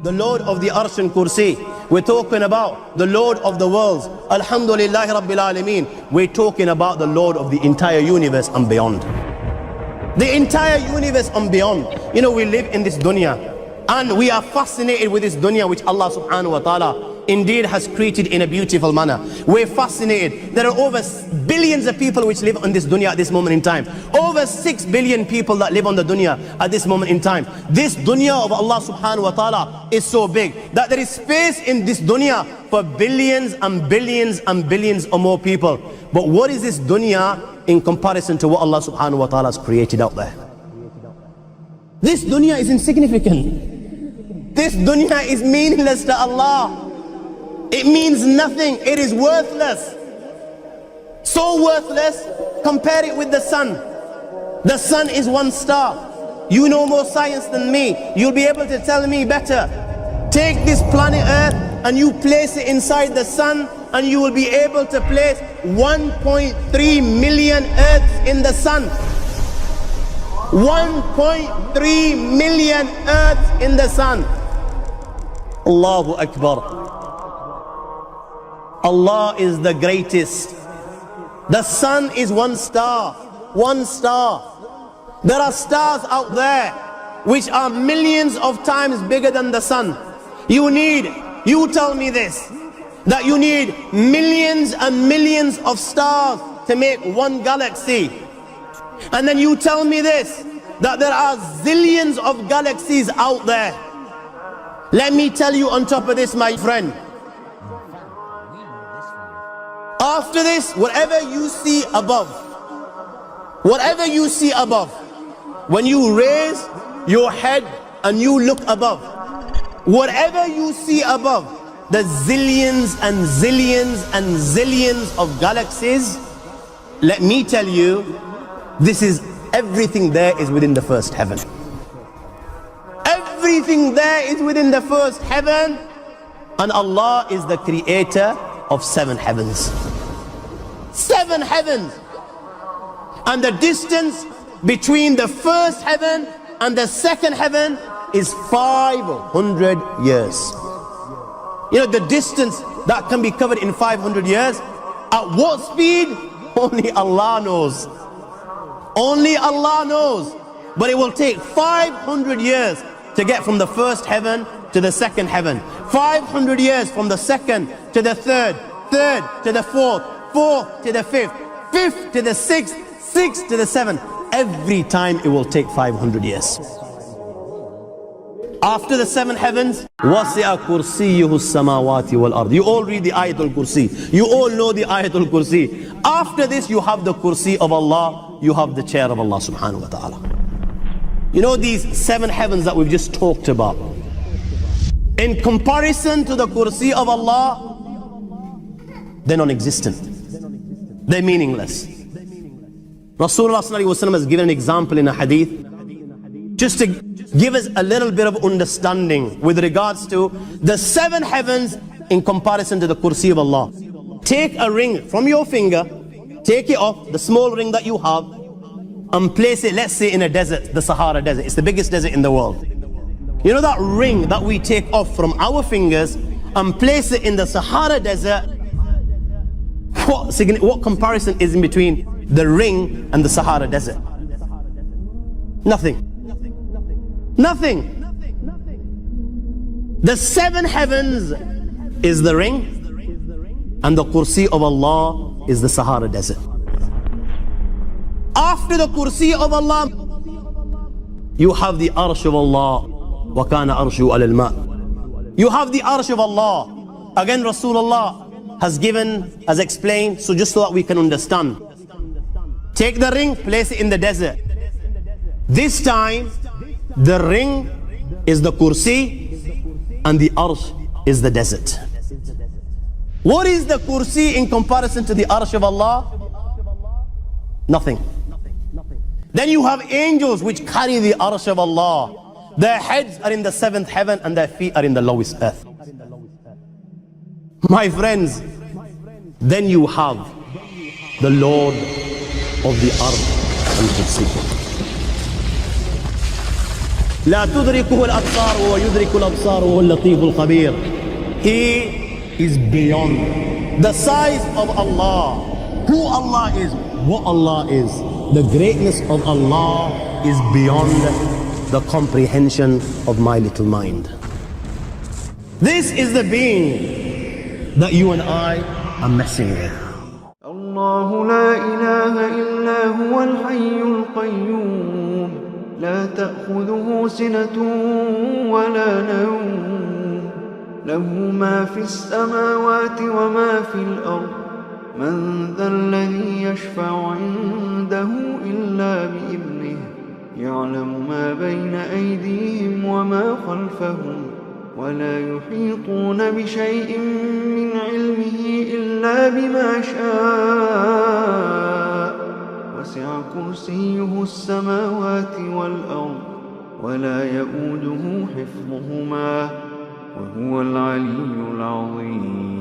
the Lord of the Arsh and Kursi. We're talking about the Lord of the worlds. Alhamdulillah Rabbil Alameen. We're talking about the Lord of the entire universe and beyond. The entire universe and beyond. You know, we live in this dunya and we are fascinated with this dunya which Allah subhanahu wa ta'ala indeed has created in a beautiful manner. We're fascinated. There are over billions of people which live on this dunya at this moment in time. Over 6 billion people that live on the dunya at this moment in time. This dunya of Allah subhanahu wa ta'ala is so big that there is space in this dunya for billions and billions and billions or more people. But what is this dunya in comparison to what Allah subhanahu wa ta'ala has created out there? This dunya is insignificant. This dunya is meaningless to Allah. It means nothing. It is worthless. So worthless, compare it with the sun. The sun is one star. You know more science than me. You'll be able to tell me better. Take this planet Earth and you place it inside the sun and you will be able to place 1.3 million Earths in the sun. 1.3 million Earths in the sun. Allahu Akbar. Allah is the greatest. The sun is one star. One star. There are stars out there which are millions of times bigger than the sun. You tell me this, that you need millions and millions of stars to make one galaxy. And then you tell me this, that there are zillions of galaxies out there. Let me tell you on top of this, my friend, after this, whatever you see above, when you raise your head and you look above, whatever you see above, the zillions and zillions and zillions of galaxies, let me tell you, this is everything there is within the first heaven. Everything there is within the first heaven, and Allah is the creator of 7 heavens. 7 heavens. And the distance between the first heaven and the second heaven is 500 years. You know, the distance that can be covered in 500 years, at what speed? Only Allah knows. Only Allah knows. But it will take 500 years to get from the first heaven to the second heaven. 500 years from the second to the third, third to the fourth, fourth to the fifth, fifth to the sixth, sixth to the seventh. Every time it will take 500 years. After the 7 heavens, وَسِعَ كُرْسِيُّهُ السَّمَاوَاتِ وَالْأَرْضِ. You all read the Ayatul Kursi. You all know the Ayatul Kursi. After this, you have the Kursi of Allah. You have the chair of Allah subhanahu wa ta'ala. You know these 7 heavens that we've just talked about, in comparison to the Kursi of Allah, they're non-existent. They're meaningless. Rasulullah sallallahu alaihi wasallam has given an example in a hadith just to give us a little bit of understanding with regards to the 7 heavens in comparison to the Kursi of Allah. Take a ring from your finger, take it off, the small ring that you have, and place it, let's say, in a desert, the Sahara Desert. It's the biggest desert in the world. You know that ring that we take off from our fingers and place it in the Sahara Desert? What comparison is in between the ring and the Sahara Desert? Nothing. Nothing. The 7 heavens is the ring, and the Kursi of Allah is the Sahara Desert. After the Kursi of Allah, you have the Arsh of Allah. وَكَانَ أَرْشُهُ عَلَى الْمَاءِ. You have the Arsh of Allah. Again, Rasulullah has explained, so just so that we can understand. Take the ring, place it in the desert. This time, the ring is the Kursi and the Arsh is the desert. What is the Kursi in comparison to the Arsh of Allah? Nothing. Then you have angels which carry the Arsh of Allah. Their heads are in the 7th heaven and their feet are in the lowest earth. My friends, then you have the Lord of the Arsh and Kursi. لا تدركه الأبصار وهو يدرك الأبصار وهو اللطيف الخبير. He is beyond the size of Allah, who Allah is, what Allah is. The greatness of Allah is beyond the comprehension of my little mind. This is the being that you and I are messing with. الله لا إله إلا هو الحي القيوم لا تأخذه سنة ولا نوم له ما في السماوات وما في الأرض من ذا الذي يشفع عنده إلا بإذنه يعلم ما بين أيديهم وما خلفهم ولا يحيطون بشيء من علمه إلا بما شاء وسع كرسيه السماوات والأرض ولا يؤوده حفظهما وهو العلي العظيم.